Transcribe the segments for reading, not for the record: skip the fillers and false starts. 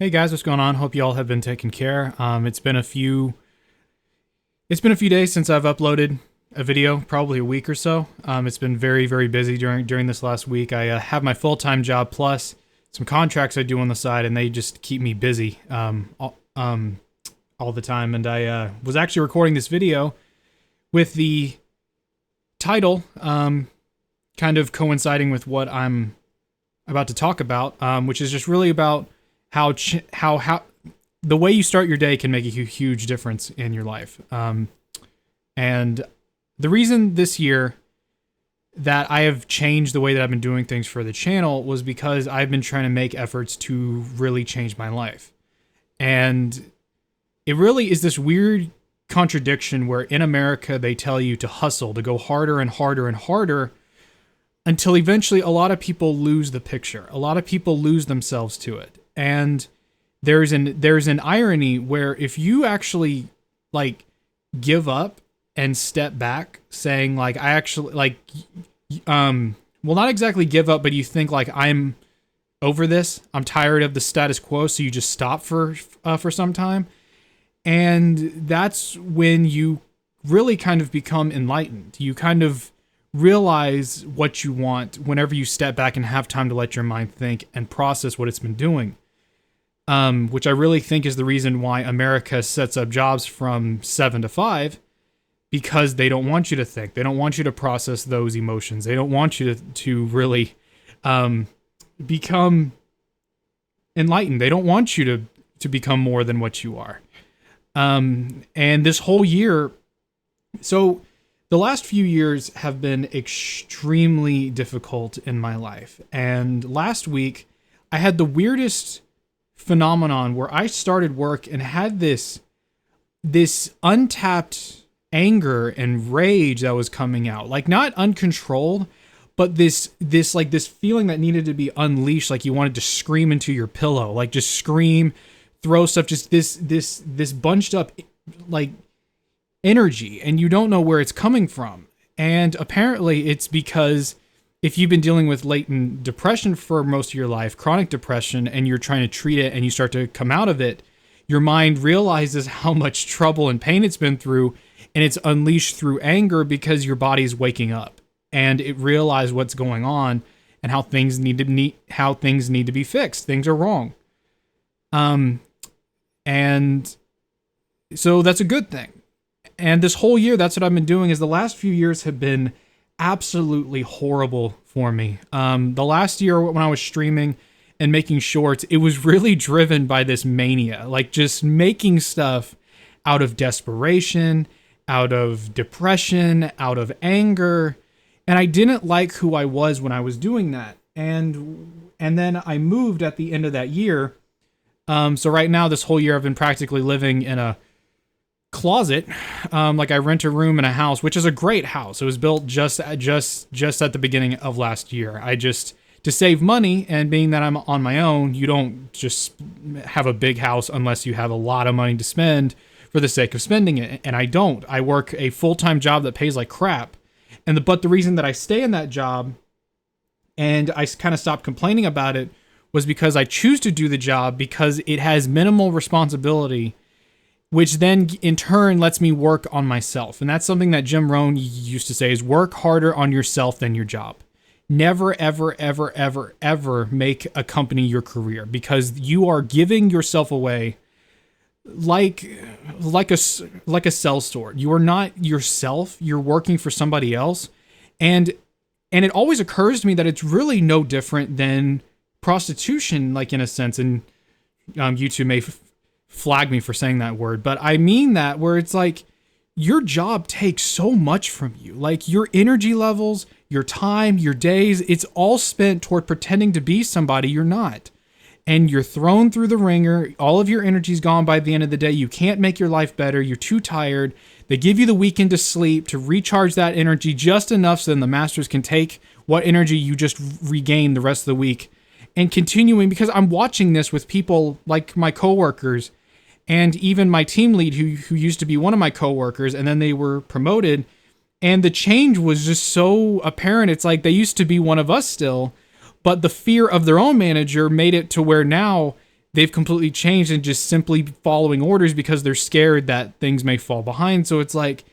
Hey guys, what's going on? Hope you all have been taken care. It's been a few days since I've uploaded a video, probably a week or so. It's been very, very busy during this last week. I have my full-time job plus some contracts I do on the side, and they just keep me busy all the time. And I was actually recording this video with the title kind of coinciding with what I'm about to talk about, which is just really about how the way you start your day can make a huge difference in your life. And the reason this year that I have changed the way that I've been doing things for the channel was because I've been trying to make efforts to really change my life. And it really is this weird contradiction where in America they tell you to hustle, to go harder and harder and harder, until eventually a lot of people lose the picture. A lot of people lose themselves to it. And there's an irony where if you actually like give up and step back saying like I actually well, not exactly give up, but you think like I'm over this, I'm tired of the status quo, so you just stop for some time. And that's when you really kind of become enlightened. You kind of realize what you want whenever you step back and have time to let your mind think and process what it's been doing. Which I really think is the reason why America sets up jobs from 7 to 5, because they don't want you to think. They don't want you to process those emotions. They don't want you to really become enlightened. They don't want you to become more than what you are. And this whole year, so the last few years have been extremely difficult in my life. And last week, I had the weirdest phenomenon where I started work and had this untapped anger and rage that was coming out, like not uncontrolled, but this feeling that needed to be unleashed, like you wanted to scream into your pillow, like just scream, throw stuff, just this bunched up like energy, and you don't know where it's coming from. And apparently it's because if you've been dealing with latent depression for most of your life, chronic depression, and you're trying to treat it and you start to come out of it, your mind realizes how much trouble and pain it's been through, and it's unleashed through anger because your body's waking up and it realized what's going on and how things need to be fixed. Things are wrong. And so that's a good thing. And this whole year, that's what I've been doing. Is the last few years have been absolutely horrible for me. The last year when I was streaming and making shorts, it was really driven by this mania, like just making stuff out of desperation, out of depression, out of anger. And I didn't like who I was when I was doing that. And then I moved at the end of that year. So right now, this whole year, I've been practically living in a closet. Like I rent a room in a house, which is a great house. It was built just at the beginning of last year. To save money, and being that I'm on my own, you don't just have a big house unless you have a lot of money to spend for the sake of spending it. And I don't. I work a full-time job that pays like crap. But the reason that I stay in that job and I kind of stopped complaining about it was because I choose to do the job because it has minimal responsibility, which then in turn lets me work on myself. And that's something that Jim Rohn used to say, is work harder on yourself than your job. Never, ever, ever, ever, ever make a company your career, because you are giving yourself away like a cell store. You are not yourself. You're working for somebody else. And it always occurs to me that it's really no different than prostitution, like in a sense. And YouTube may flag me for saying that word, but I mean that, where it's like your job takes so much from you, like your energy levels, your time, your days, it's all spent toward pretending to be somebody you're not. And you're thrown through the ringer. All of your energy's gone by the end of the day. You can't make your life better. You're too tired. They give you the weekend to sleep, to recharge that energy just enough so then the masters can take what energy you just regained the rest of the week. And continuing, because I'm watching this with people like my coworkers and even my team lead who used to be one of my coworkers, and then they were promoted, and the change was just so apparent. It's like they used to be one of us still, but the fear of their own manager made it to where now they've completely changed and just simply following orders because they're scared that things may fall behind. So it's like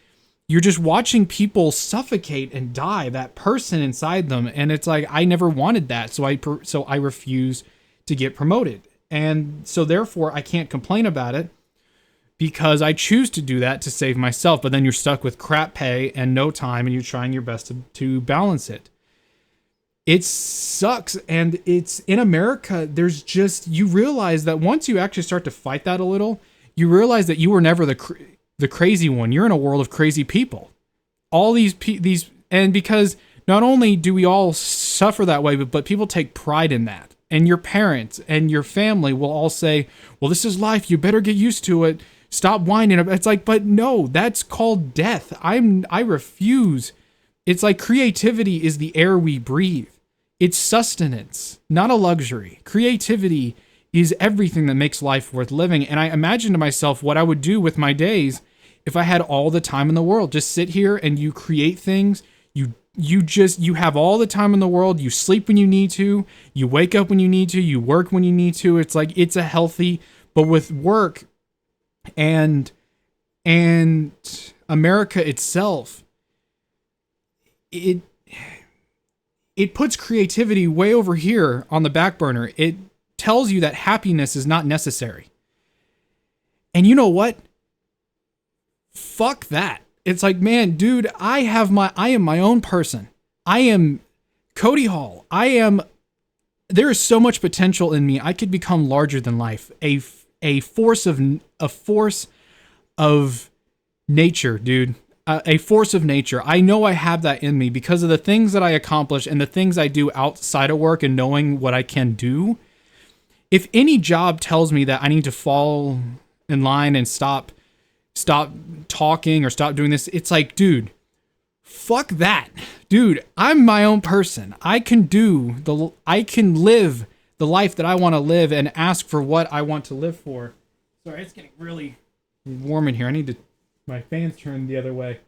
you're just watching people suffocate and die, that person inside them, and it's like I never wanted that, so I refuse to get promoted. And so therefore I can't complain about it because I choose to do that to save myself, but then you're stuck with crap pay and no time and you're trying your best to balance it. It sucks, and it's in America. There's just, you realize that once you actually start to fight that a little, you realize that you were never the crazy one. You're in a world of crazy people. All these, and because not only do we all suffer that way, but people take pride in that. And your parents and your family will all say, well, this is life. You better get used to it. Stop whining. It's like, but no, that's called death. I refuse. It's like creativity is the air we breathe. It's sustenance, not a luxury. Creativity is everything that makes life worth living. And I imagine to myself what I would do with my days if I had all the time in the world. Just sit here and you create things. You have all the time in the world. You sleep when you need to. You wake up when you need to. You work when you need to. It's like, it's a healthy, but with work and America itself, it puts creativity way over here on the back burner. It tells you that happiness is not necessary. And you know what? Fuck that. It's like, man, dude, I am my own person. I am Cody Hall. There is so much potential in me. I could become larger than life. A force of nature, dude. A force of nature. I know I have that in me because of the things that I accomplish and the things I do outside of work and knowing what I can do. If any job tells me that I need to fall in line and stop talking or stop doing this, it's like, dude, fuck that. Dude, I'm my own person. I can live the life that I want to live and ask for what I want to live for. Sorry, it's getting really warm in here. My fan's turned the other way.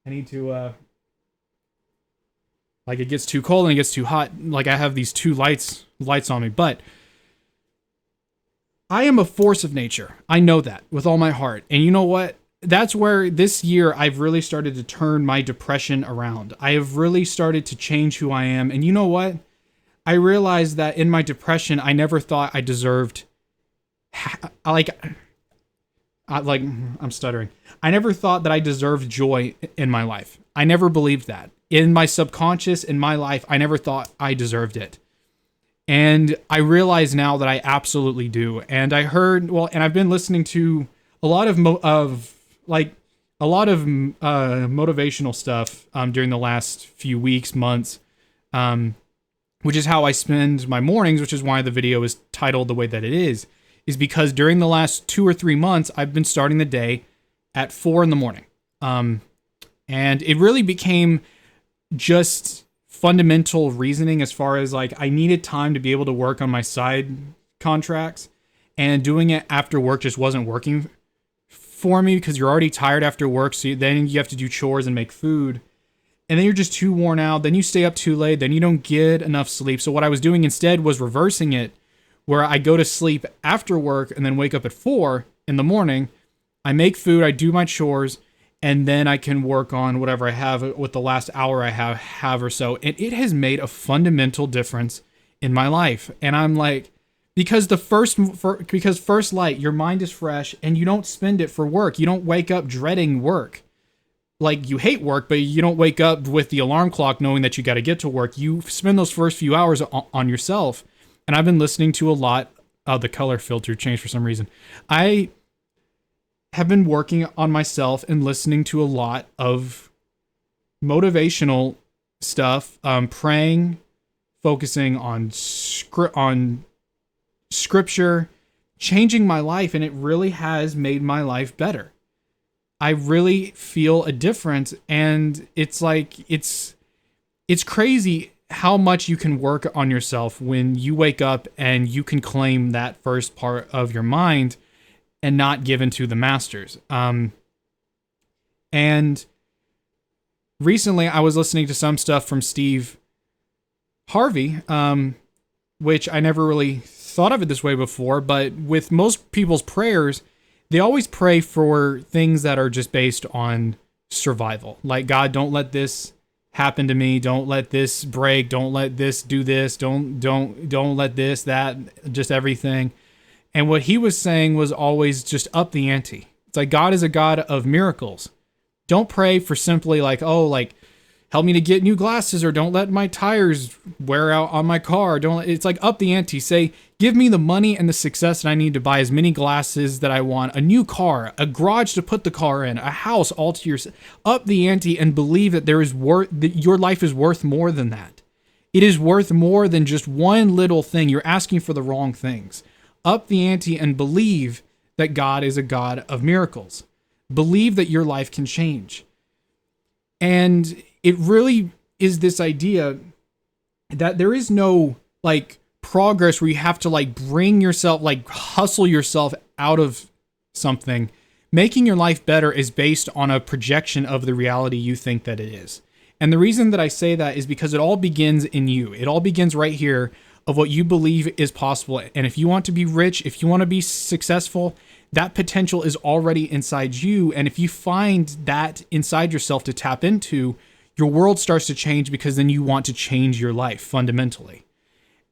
I need to, like, it gets too cold and it gets too hot. Like, I have these two lights on me, but I am a force of nature. I know that with all my heart. And you know what? That's where this year I've really started to turn my depression around. I have really started to change who I am. And you know what? I realized that in my depression, I never thought I deserved, I'm stuttering. I never thought that I deserved joy in my life. I never believed that. In my subconscious, in my life, I never thought I deserved it. And I realize now that I absolutely do. And I heard, and I've been listening to a lot of motivational stuff during the last few weeks, months, which is how I spend my mornings, which is why the video is titled the way that it is because during the last 2 or 3 months, I've been starting the day at 4 a.m. And it really became just fundamental reasoning as far as like I needed time to be able to work on my side contracts, and doing it after work just wasn't working for me because you're already tired after work. So then you have to do chores and make food. And then you're just too worn out. Then you stay up too late. Then you don't get enough sleep. So what I was doing instead was reversing it, where I go to sleep after work and then wake up at 4 in the morning. I make food, I do my chores, and then I can work on whatever I have with the last hour I have or so. And it has made a fundamental difference in my life. And I'm like, because first light, your mind is fresh and you don't spend it for work. You don't wake up dreading work. Like, you hate work, but you don't wake up with the alarm clock knowing that you got to get to work. You spend those first few hours on yourself. And I've been listening to a lot of the color filter changed for some reason. I have been working on myself and listening to a lot of motivational stuff, praying, focusing on scripture, changing my life, and it really has made my life better. I really feel a difference, and it's like it's crazy how much you can work on yourself when you wake up and you can claim that first part of your mind and not give into the masters. And recently I was listening to some stuff from Steve Harvey, which I never really thought of it this way before, but with most people's prayers, they always pray for things that are just based on survival. Like, God, don't let this happen to me. Don't let this break. Don't let this do this. Don't let this, that, just everything. And what he was saying was always just up the ante. It's like, God is a God of miracles. Don't pray for simply like, oh, like, help me to get new glasses, or don't let my tires wear out on my car. It's like up the ante. Say, give me the money and the success that I need to buy as many glasses that I want, a new car, a garage to put the car in, a house all to yourself. Up the ante and believe that that your life is worth more than that. It is worth more than just one little thing. You're asking for the wrong things. Up the ante and believe that God is a God of miracles. Believe that your life can change. And it really is this idea that there is no like progress where you have to like bring yourself, like hustle yourself out of something. Making your life better is based on a projection of the reality you think that it is. And the reason that I say that is because it all begins in you. It all begins right here of what you believe is possible. And if you want to be rich, if you want to be successful, that potential is already inside you. And if you find that inside yourself to tap into, your world starts to change, because then you want to change your life fundamentally.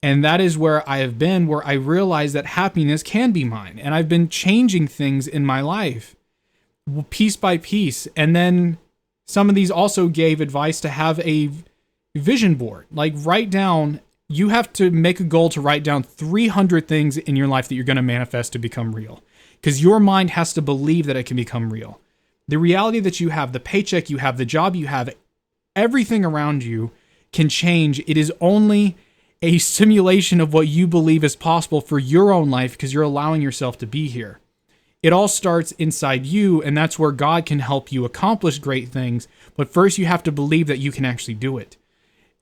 And that is where I have been, where I realize that happiness can be mine. And I've been changing things in my life piece by piece. And then some of these also gave advice to have a vision board. Like, write down, you have to make a goal to write down 300 things in your life that you're going to manifest to become real. Because your mind has to believe that it can become real. The reality that you have, the paycheck you have, the job you have, everything around you can change. It is only a simulation of what you believe is possible for your own life, because you're allowing yourself to be here. It all starts inside you, and that's where God can help you accomplish great things. But first, you have to believe that you can actually do it.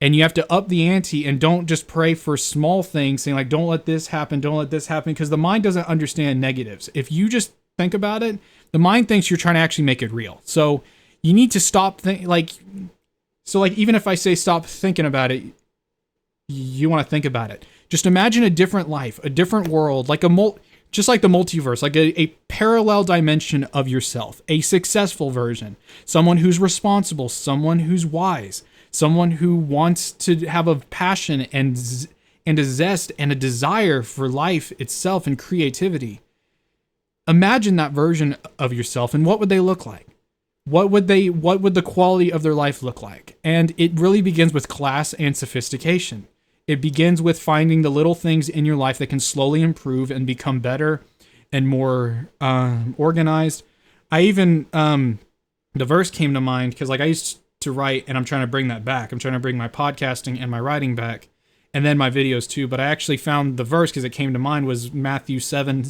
And you have to up the ante, and don't just pray for small things, saying like, don't let this happen, because the mind doesn't understand negatives. If you just think about it, the mind thinks you're trying to actually make it real. So you need to stop even if I say stop thinking about it, you want to think about it. Just imagine a different life, a different world, like just like the multiverse, like a parallel dimension of yourself, a successful version, someone who's responsible, someone who's wise, someone who wants to have a passion and a zest and a desire for life itself and creativity. Imagine that version of yourself, and what would they look like? What would the quality of their life look like? And it really begins with class and sophistication. It begins with finding the little things in your life that can slowly improve and become better and more organized. I even, the verse came to mind because like I used to write, and I'm trying to bring that back. I'm trying to bring my podcasting and my writing back, and then my videos too. But I actually found the verse because it came to mind was Matthew chapter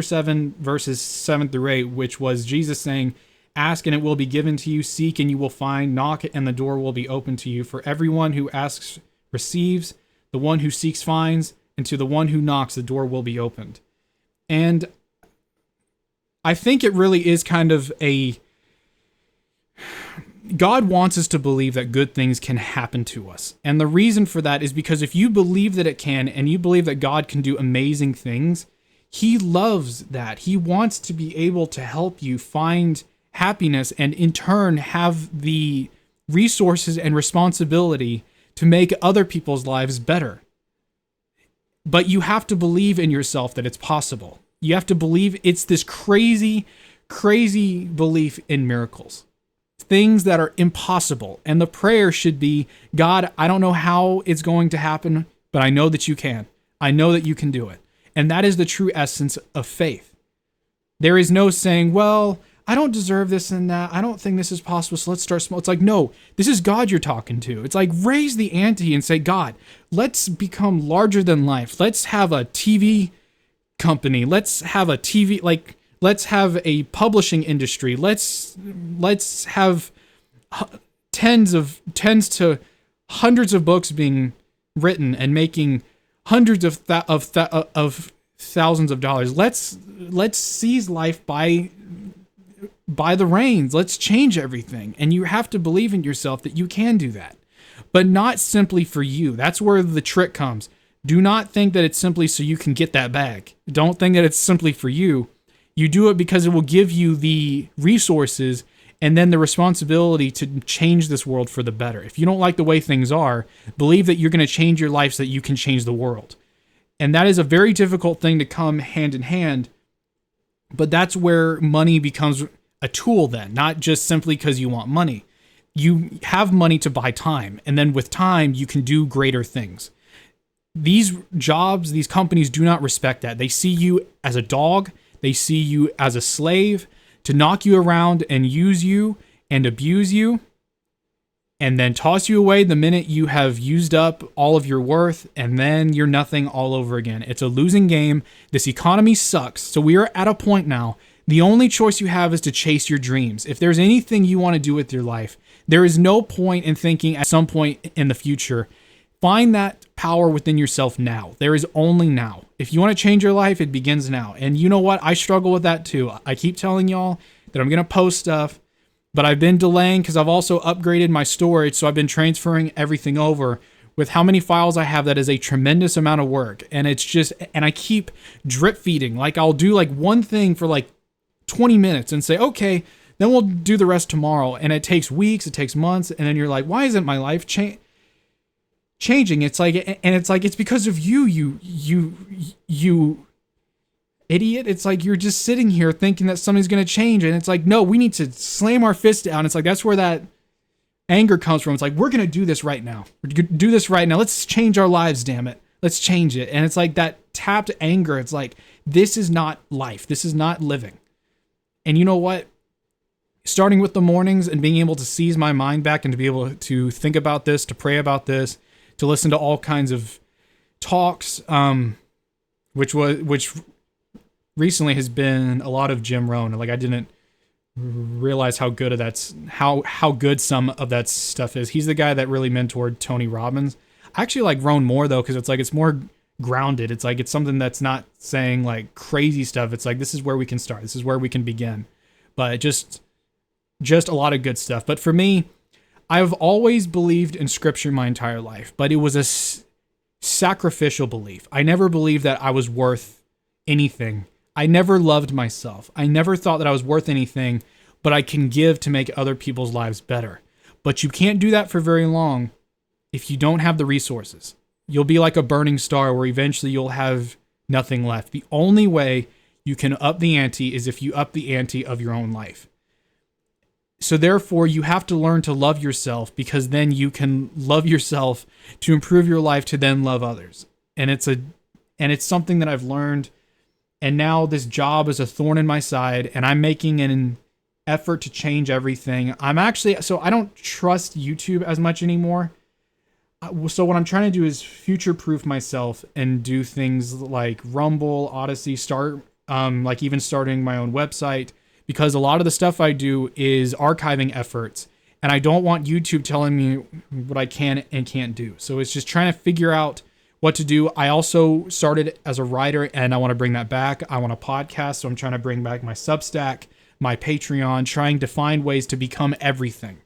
7, verses 7 through 8, which was Jesus saying, "Ask and it will be given to you, seek and you will find, knock and the door will be open to you. For everyone who asks receives, the one who seeks finds, and to the one who knocks the door will be opened." And I think it really is kind of God wants us to believe that good things can happen to us. And the reason for that is because if you believe that it can, and you believe that God can do amazing things, He loves that. He wants to be able to help you find happiness and in turn have the resources and responsibility to make other people's lives better. But you have to believe in yourself that it's possible. You have to believe it's this crazy, crazy belief in miracles. Things that are impossible. And the prayer should be, God, I don't know how it's going to happen, but I know that you can. I know that you can do it. And that is the true essence of faith. There is no saying, well, I don't deserve this and that. I don't think this is possible, so let's start small. It's like, no, this is God you're talking to. It's like, raise the ante and say, God, let's become larger than life. Let's have a TV company. Let's have a TV, let's have a publishing industry. Let's have tens to hundreds of books being written and making hundreds of thousands of dollars. Let's seize life by the reins. Let's change everything. And you have to believe in yourself that you can do that, but not simply for you. That's where the trick comes. Do not think that it's simply so you can get that bag. Don't think that it's simply for you. You do it because it will give you the resources and then the responsibility to change this world for the better. If you don't like the way things are, believe that you're going to change your life so that you can change the world. And that is a very difficult thing to come hand in hand, but that's where money becomes a tool then, not just simply because you want money. You have money to buy time, and then with time, you can do greater things. These jobs, these companies do not respect that. They see you as a dog, they see you as a slave to knock you around and use you and abuse you and then toss you away the minute you have used up all of your worth, and then you're nothing all over again. It's a losing game. This economy sucks. So we are at a point now. The only choice you have is to chase your dreams. If there's anything you want to do with your life, there is no point in thinking at some point in the future. Find that power within yourself now. There is only now. If you want to change your life, it begins now. And you know what? I struggle with that too. I keep telling y'all that I'm going to post stuff, but I've been delaying because I've also upgraded my storage. So I've been transferring everything over. With how many files I have, that is a tremendous amount of work. And it's just, and I keep drip feeding. Like I'll do like one thing for like 20 minutes and say, okay, then we'll do the rest tomorrow. And it takes weeks, it takes months. And then you're like, why isn't my life changing? It's like, and it's like, it's because of you idiot. It's like you're just sitting here thinking that something's going to change, and it's like, no, we need to slam our fist down. It's like that's where that anger comes from. It's like, we're going to do this right now. We're going to do this right now. Let's change our lives, damn it. Let's change it. And it's like that tapped anger. It's like, this is not life. This is not living. And you know what? Starting with the mornings and being able to seize my mind back and to be able to think about this, to pray about this, to listen to all kinds of talks, which recently has been a lot of Jim Rohn. Like I didn't realize how good of that's how good some of that stuff is. He's the guy that really mentored Tony Robbins. I actually like Rohn more though, because it's more grounded. It's like it's something that's not saying like crazy stuff. It's like this is where we can start. This is where we can begin. But just a lot of good stuff. But for me, I've always believed in scripture my entire life, but it was a sacrificial belief. I never believed that I was worth anything. I never loved myself. I never thought that I was worth anything, but I can give to make other people's lives better. But you can't do that for very long if you don't have the resources. You'll be like a burning star where eventually you'll have nothing left. The only way you can up the ante is if you up the ante of your own life. So therefore, you have to learn to love yourself, because then you can love yourself to improve your life to then love others. And it's something that I've learned. And now this job is a thorn in my side, and I'm making an effort to change everything. So I don't trust YouTube as much anymore. So what I'm trying to do is future-proof myself and do things like Rumble, Odyssey, like even starting my own website, because a lot of the stuff I do is archiving efforts, and I don't want YouTube telling me what I can and can't do. So it's just trying to figure out what to do. I also started as a writer, and I want to bring that back. I want a podcast, so I'm trying to bring back my Substack, my Patreon, trying to find ways to become everything.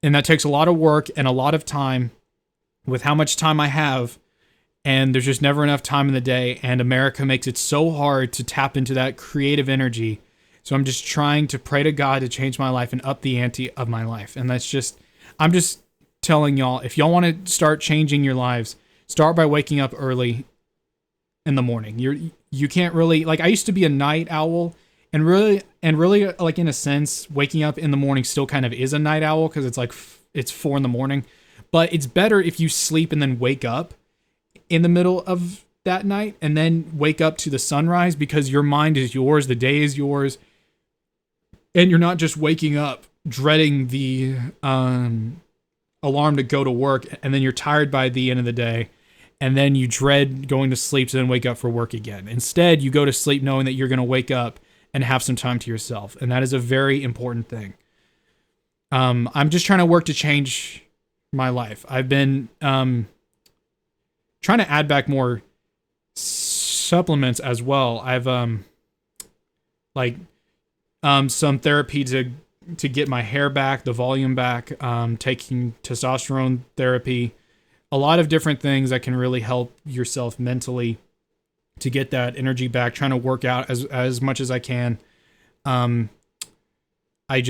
And that takes a lot of work and a lot of time with how much time I have, and there's just never enough time in the day, and America makes it so hard to tap into that creative energy. So I'm just trying to pray to God to change my life and up the ante of my life. And I'm just telling y'all, if y'all want to start changing your lives, start by waking up early in the morning. You can't really, like, I used to be a night owl, and really like in a sense, waking up in the morning still kind of is a night owl, because it's like it's 4 a.m. But it's better if you sleep and then wake up in the middle of that night and then wake up to the sunrise, because your mind is yours, the day is yours, and you're not just waking up dreading the alarm to go to work, and then you're tired by the end of the day, and then you dread going to sleep to then wake up for work again. Instead, you go to sleep knowing that you're going to wake up and have some time to yourself, and that is a very important thing. I'm just trying to work to change my life. I've been trying to add back more supplements as well. I've some therapy to get my hair back, the volume back, taking testosterone therapy, a lot of different things that can really help yourself mentally to get that energy back, trying to work out as much as I can. Um, I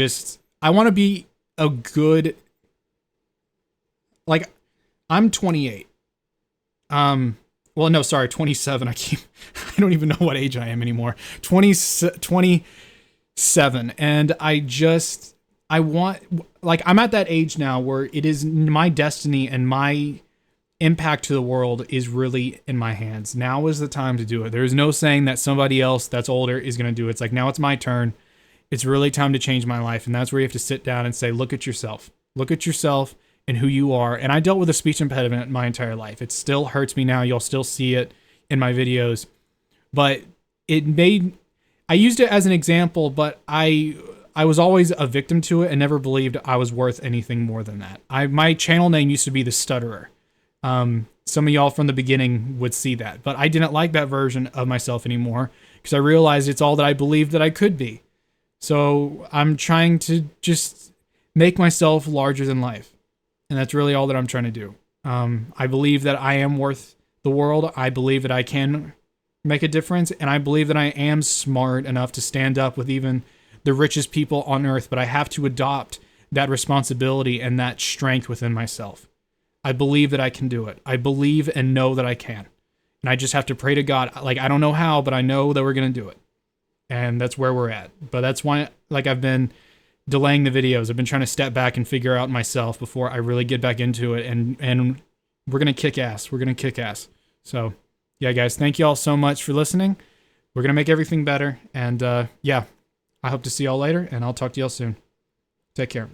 want to be a good, like, I'm 28. Well, no, sorry, 27. I don't even know what age I am anymore. 27. And I want, like, I'm at that age now where it is my destiny and my impact to the world is really in my hands. Now is the time to do it. There's no saying that somebody else that's older is going to do it. It's like, now it's my turn. It's really time to change my life. And that's where you have to sit down and say, look at yourself. Look at yourself and who you are. And I dealt with a speech impediment my entire life. It still hurts me now. You'll still see it in my videos. But I used it as an example, but I was always a victim to it and never believed I was worth anything more than that. My channel name used to be The Stutterer. Some of y'all from the beginning would see that, but I didn't like that version of myself anymore because I realized it's all that I believed that I could be. So I'm trying to just make myself larger than life. And that's really all that I'm trying to do. I believe that I am worth the world. I believe that I can make a difference. And I believe that I am smart enough to stand up with even the richest people on earth, but I have to adopt that responsibility and that strength within myself. I believe that I can do it. I believe and know that I can. And I just have to pray to God. Like, I don't know how, but I know that we're going to do it. And that's where we're at. But that's why, like, I've been delaying the videos. I've been trying to step back and figure out myself before I really get back into it. And we're going to kick ass. We're going to kick ass. So, yeah, guys, thank you all so much for listening. We're going to make everything better. And, yeah, I hope to see y'all later, and I'll talk to y'all soon. Take care.